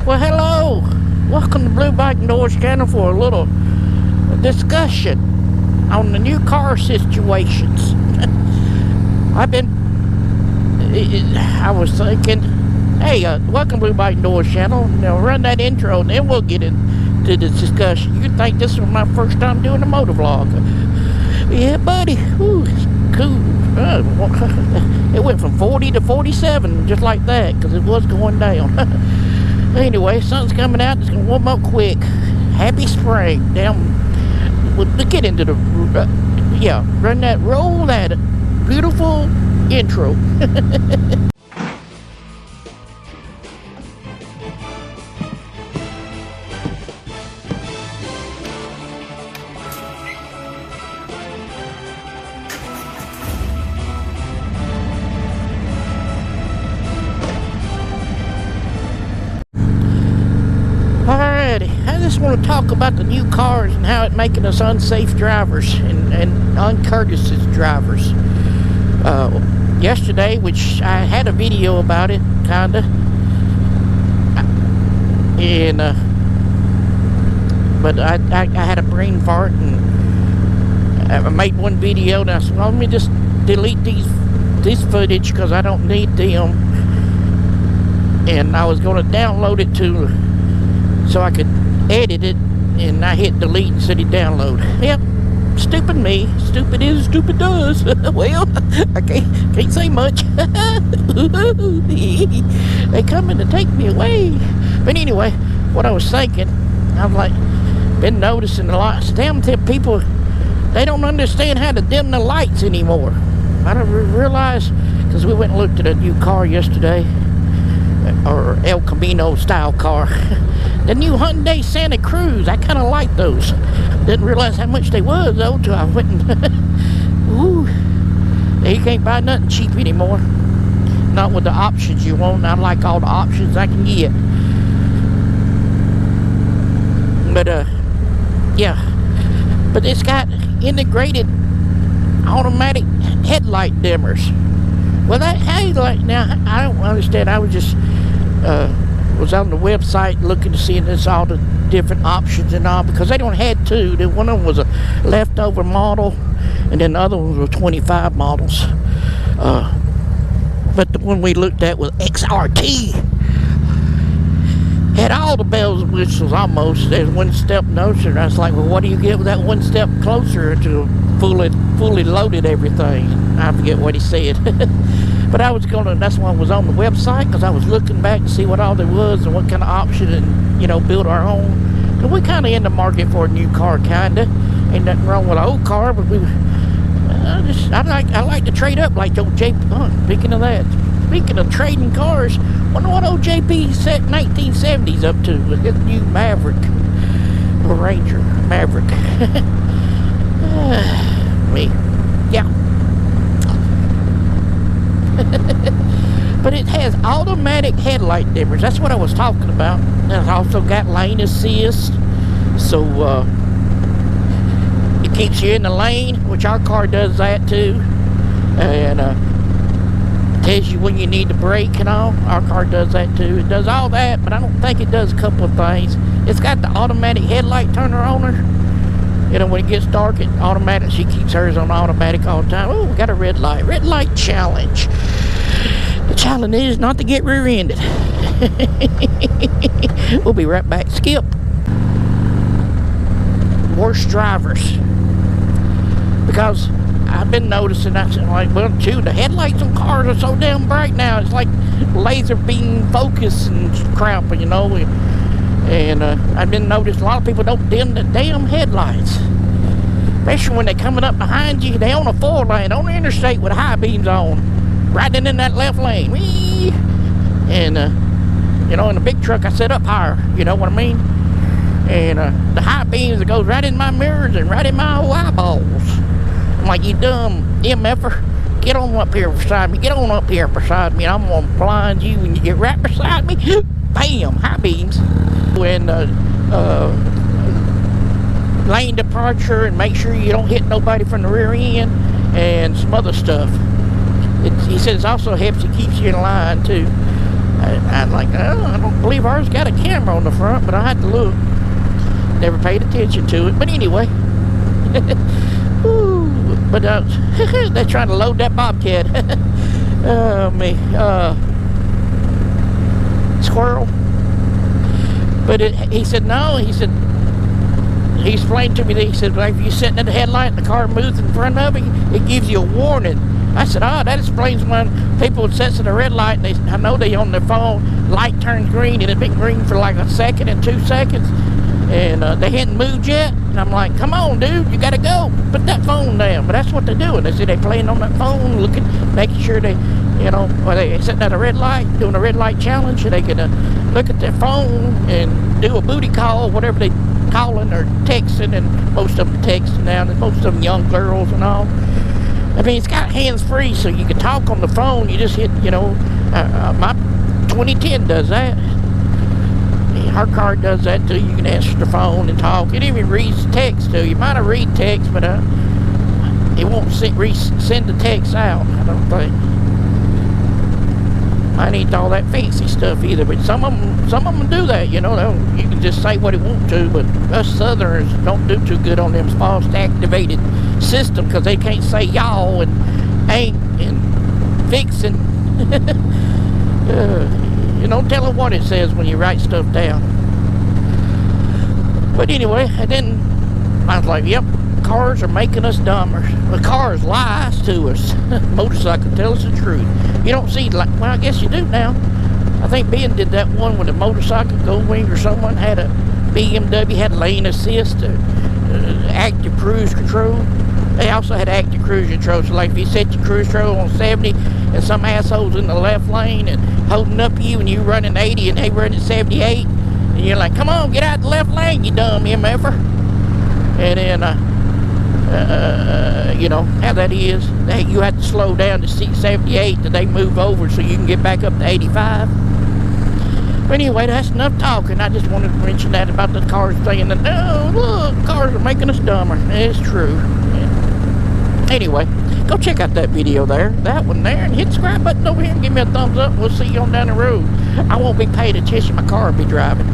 Well, hello. Welcome to Blue Bike and Doors channel for a little discussion on the new car situations. I was thinking, hey, welcome to Blue Bike and Doors channel. Now run that intro and then we'll get into the discussion. You'd think this was my first time doing a motovlog. Yeah, buddy. Ooh, cool. It went from 40 to 47 just like that because it was going down. Anyway, sun's coming out. It's going to warm up quick. Happy spring. Let's get into the... roll that beautiful intro. Alrighty, I just want to talk about the new cars and how it's making us unsafe drivers and uncourteous drivers. Yesterday, which I had a video about it, kinda, and but I had a brain fart and I made one video and I said, well, let me just delete this footage because I don't need them, and I was going to download it so I could edit it, and I hit delete instead of download. Yep, stupid me. Stupid is, stupid does. Well, I can't say much. They coming to take me away. But anyway, what I was thinking, I've been noticing a lot. Damn people, they don't understand how to dim the lights anymore. I don't realize, because we went and looked at a new car yesterday, or El Camino style car. The new Hyundai Santa Cruz, I kind of like those. Didn't realize how much they was though till I went and ooh, you can't buy nothing cheap anymore. Not with the options you want. I like all the options I can get. But yeah, but it's got integrated automatic headlight dimmers. Well, that headlight, now I don't understand. I was just was on the website looking to see this, all the different options and all, because they don't had two. One of them was a leftover model, and then the other ones were 25 models. But the one we looked at was XRT. Had all the bells and whistles almost. There's one step closer, and I was like, well, what do you get with that one step closer to fully loaded everything? I forget what he said. But I was that's why I was on the website, because I was looking back to see what all there was and what kind of option, and build our own. And we kind of in the market for a new car, kinda. Ain't nothing wrong with an old car, but I like to trade up like old JP. Speaking of that, speaking of trading cars, wonder what old JP set 1970s up to with this new Maverick or Ranger Maverick. Yeah. But it has automatic headlight dimmers. That's what I was talking about. And it's also got lane assist, so it keeps you in the lane, which our car does that too, and tells you when you need to brake and all. Our car does that too. It does all that, but I don't think it does a couple of things. It's got the automatic headlight turner on her. When it gets dark, it automatic. She keeps hers on automatic all the time. Oh, we got a red light. Red light challenge. The challenge is not to get rear-ended. We'll be right back. Skip. Worst drivers. Because I've been noticing, I said, the headlights on cars are so damn bright now. It's like laser beam focus and crap, And I've been noticing a lot of people don't dim the damn headlights. Especially when they're coming up behind you. They on a 4-lane on the interstate with high beams on. Riding in that left lane. Whee! And, in the big truck I set up higher. You know what I mean? And the high beams that goes right in my mirrors and right in my old eyeballs. I'm like, you dumb MFer. Get on up here beside me. Get on up here beside me. And I'm going to blind you when you get right beside me. Bam! High beams. When lane departure, and make sure you don't hit nobody from the rear end, and some other stuff. He says it also helps, it keeps you in line too. I'm like, oh, I don't believe ours got a camera on the front, but I had to look. Never paid attention to it, but anyway. Ooh, but they're trying to load that bobcat. Squirrel. But he said no. He said, he explained to me that he said, like, if you're sitting at the headlight and the car moves in front of you, it gives you a warning. I said, oh, that explains when people sit at a red light and I know they on their phone, light turns green and it's been green for like a second and 2 seconds, and they hadn't moved yet. And I'm like, come on, dude, you gotta go. Put that phone down. But that's what they're doing. They say they're playing on that phone, looking, making sure they, you know, or they sitting at a red light, doing a red light challenge, so they can look at their phone and do a booty call, whatever they calling or texting, and most of them texting now, and most of them young girls and all. I mean, it's got hands-free, so you can talk on the phone. You just hit, you know, my 2010 does that. Our car does that too. You can answer the phone and talk. It even reads text too. You might have read text, but it won't send the text out, I don't think. I ain't all that fancy stuff either, but some of them do that, you know. You can just say what it want to, but us Southerners don't do too good on them false activated system, because they can't say y'all and ain't and fixing. You don't tell them what it says when you write stuff down. But anyway, and then I was like, yep, cars are making us dumber. The cars lies to us. Motorcycle tell us the truth. You don't see, like, well, I guess you do now. I think Ben did that one with a motorcycle, Goldwing or someone had a BMW, had lane assist, active cruise control. They also had active cruise control, so like if you set your cruise control on 70 and some asshole's in the left lane and holding up you and you running 80 and they running 78, and you're like, come on, get out the left lane, you dumb MFer. And then, you know how that is. You have to slow down to 78 till they move over so you can get back up to 85. But anyway, that's enough talking. I just wanted to mention that about the cars saying that, oh, look, cars are making us dumber. It's true. Anyway, go check out that video there, that one there, and hit the subscribe button over here and give me a thumbs up. We'll see you on down the road. I won't be paying attention. My car will be driving.